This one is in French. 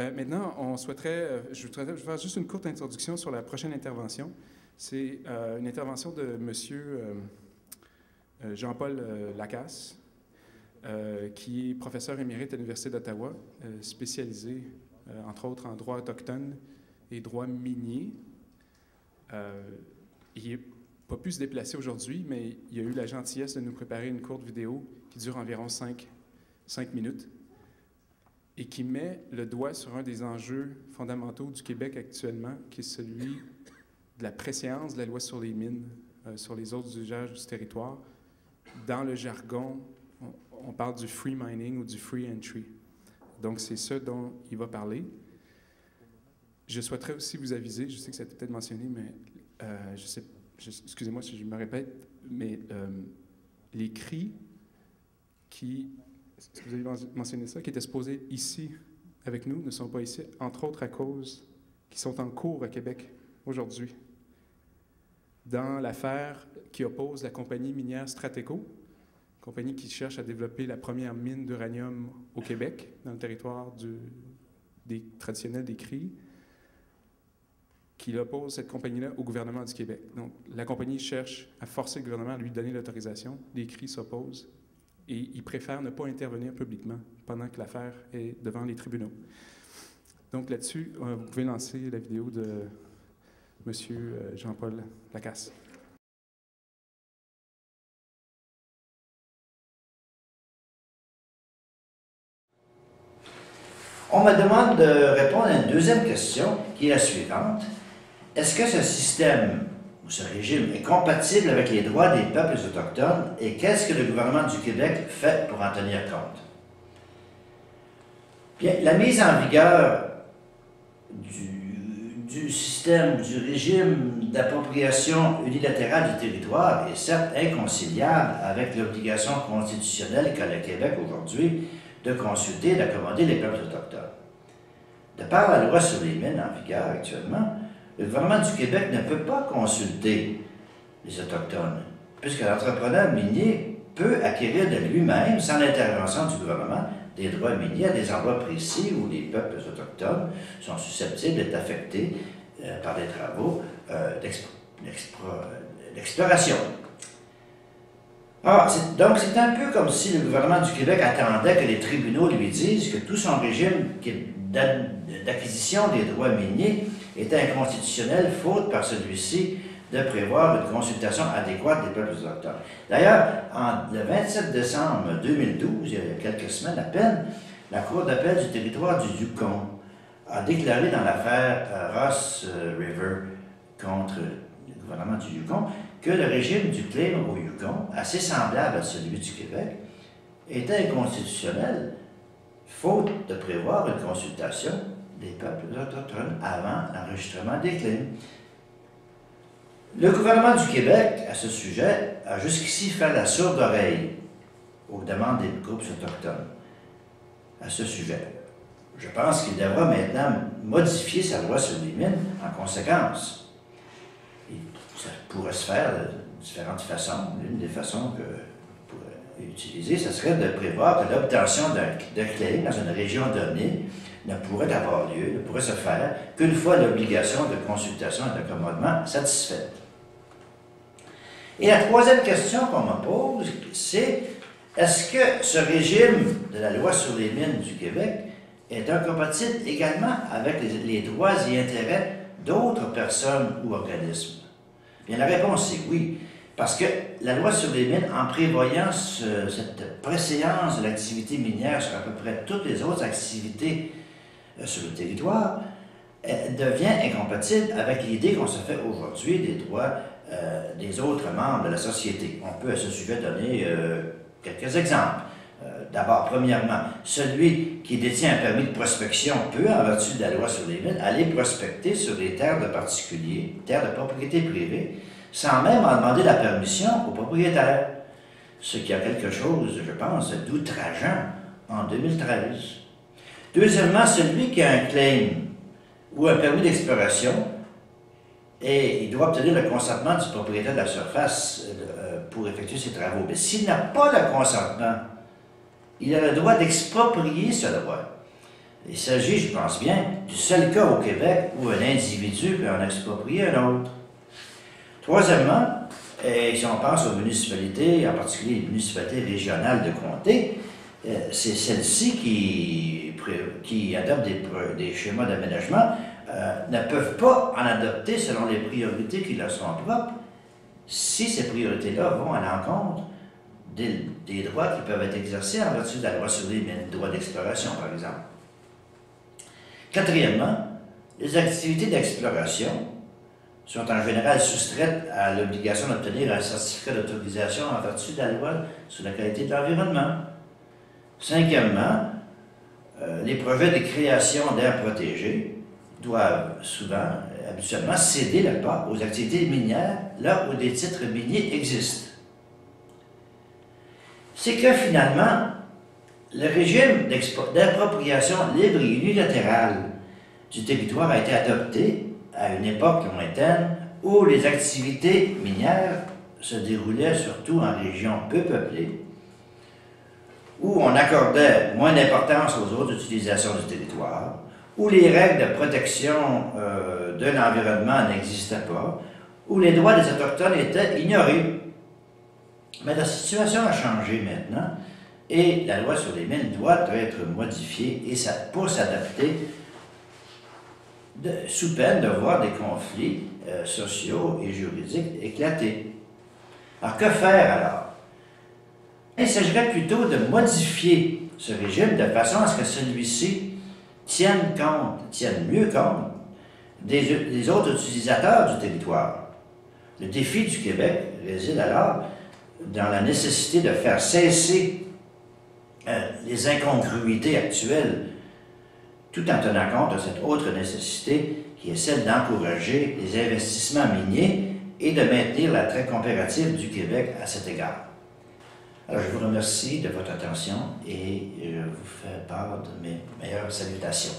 Maintenant, je voudrais faire juste une courte introduction sur la prochaine intervention. C'est une intervention de M. Jean-Paul Lacasse, qui est professeur émérite à l'Université d'Ottawa, spécialisé, entre autres, en droit autochtone et droit minier. Il n'a pas pu se déplacer aujourd'hui, mais il a eu la gentillesse de nous préparer une courte vidéo qui dure environ 5 minutes et qui met le doigt sur un des enjeux fondamentaux du Québec actuellement, qui est celui de la préséance de la loi sur les mines, sur les autres usages du territoire. Dans le jargon, on parle du free mining ou du free entry. Donc, c'est ce dont il va parler. Je souhaiterais aussi vous aviser, je sais que ça a été peut-être mentionné, mais excusez-moi si je me répète, mais les cris est-ce que vous avez mentionné ça, qui étaient supposés ici avec nous, ne sont pas ici, entre autres à cause qui sont en cours à Québec aujourd'hui. Dans l'affaire qui oppose la compagnie minière Strateco, compagnie qui cherche à développer la première mine d'uranium au Québec, dans le territoire traditionnel des Cris, qui oppose cette compagnie-là au gouvernement du Québec. Donc, la compagnie cherche à forcer le gouvernement à lui donner l'autorisation. Les Cris s'opposent et ils préfèrent ne pas intervenir publiquement pendant que l'affaire est devant les tribunaux. Donc, là-dessus, vous pouvez lancer la vidéo de M. Jean-Paul Lacasse. On me demande de répondre à une deuxième question, qui est la suivante. Est-ce que ce système, ou ce régime, est compatible avec les droits des peuples autochtones et qu'est-ce que le gouvernement du Québec fait pour en tenir compte? Bien, la mise en vigueur du système, du régime d'appropriation unilatérale du territoire est certes inconciliable avec l'obligation constitutionnelle qu'a le Québec aujourd'hui de consulter et d'accommoder les peuples autochtones. De par la loi sur les mines en vigueur actuellement, le gouvernement du Québec ne peut pas consulter les Autochtones, puisque l'entrepreneur minier peut acquérir de lui-même, sans l'intervention du gouvernement, des droits miniers à des endroits précis où les peuples autochtones sont susceptibles d'être affectés par des travaux d'exploration. Donc, c'est un peu comme si le gouvernement du Québec attendait que les tribunaux lui disent que tout son régime d'acquisition des droits miniers était inconstitutionnel, faute par celui-ci de prévoir une consultation adéquate des peuples autochtones. D'ailleurs, le 27 décembre 2012, il y a quelques semaines à peine, la Cour d'appel du territoire du Yukon a déclaré dans l'affaire Ross River contre le gouvernement du Yukon que le régime du claim au Yukon, assez semblable à celui du Québec, était inconstitutionnel, faute de prévoir une consultation des peuples autochtones avant l'enregistrement des claims. Le gouvernement du Québec, à ce sujet, a jusqu'ici fait la sourde oreille aux demandes des groupes autochtones à ce sujet. Je pense qu'il devra maintenant modifier sa loi sur les mines en conséquence. Ça pourrait se faire de différentes façons. L'une des façons que pourrait utiliser, ce serait de prévoir que l'obtention de claim dans une région donnée ne pourrait avoir lieu, ne pourrait se faire qu'une fois l'obligation de consultation et d'accommodement satisfaite. Et la troisième question qu'on me pose, c'est est-ce que ce régime de la loi sur les mines du Québec est incompatible également avec les droits et intérêts d'autres personnes ou organismes? Bien, la réponse est oui, parce que la loi sur les mines, en prévoyant cette préséance de l'activité minière sur à peu près toutes les autres activités sur le territoire, devient incompatible avec l'idée qu'on se fait aujourd'hui des droits des autres membres de la société. On peut à ce sujet donner quelques exemples. D'abord, premièrement, celui qui détient un permis de prospection peut, en vertu de la loi sur les mines, aller prospecter sur les terres de particuliers, terres de propriété privée, sans même en demander la permission au propriétaire. Ce qui a quelque chose, je pense, d'outrageant en 2013. Deuxièmement, celui qui a un claim ou un permis d'exploration, et il doit obtenir le consentement du propriétaire de la surface pour effectuer ses travaux. Mais s'il n'a pas le consentement, il a le droit d'exproprier ce droit. Il s'agit, je pense bien, du seul cas au Québec où un individu peut en exproprier un autre. Troisièmement, et si on pense aux municipalités, en particulier les municipalités régionales de comté, c'est celles-ci qui adoptent des schémas d'aménagement ne peuvent pas en adopter selon les priorités qui leur sont propres si ces priorités-là vont à l'encontre des droits qui peuvent être exercés en vertu de la loi sur les mines, le droit d'exploration par exemple. Quatrièmement, les activités d'exploration sont en général soustraites à l'obligation d'obtenir un certificat d'autorisation en vertu de la loi sur la qualité de l'environnement. Cinquièmement, les projets de création d'aires protégées doivent habituellement céder la part aux activités minières là où des titres miniers existent. C'est que finalement, le régime d'appropriation libre et unilatérale du territoire a été adopté à une époque lointaine où les activités minières se déroulaient surtout en régions peu peuplées, où on accordait moins d'importance aux autres utilisations du territoire, où les règles de protection de l'environnement n'existaient pas, où les droits des Autochtones étaient ignorés. Mais la situation a changé maintenant et la loi sur les mines doit être modifiée et pour s'adapter sous peine de voir des conflits sociaux et juridiques éclater. Alors que faire alors? Il s'agirait plutôt de modifier ce régime de façon à ce que celui-ci tienne mieux compte des autres utilisateurs du territoire. Le défi du Québec réside alors dans la nécessité de faire cesser les incongruités actuelles, tout en tenant compte de cette autre nécessité qui est celle d'encourager les investissements miniers et de maintenir l'attrait comparatif du Québec à cet égard. Alors, je vous remercie de votre attention et je vous fais part de mes meilleures salutations.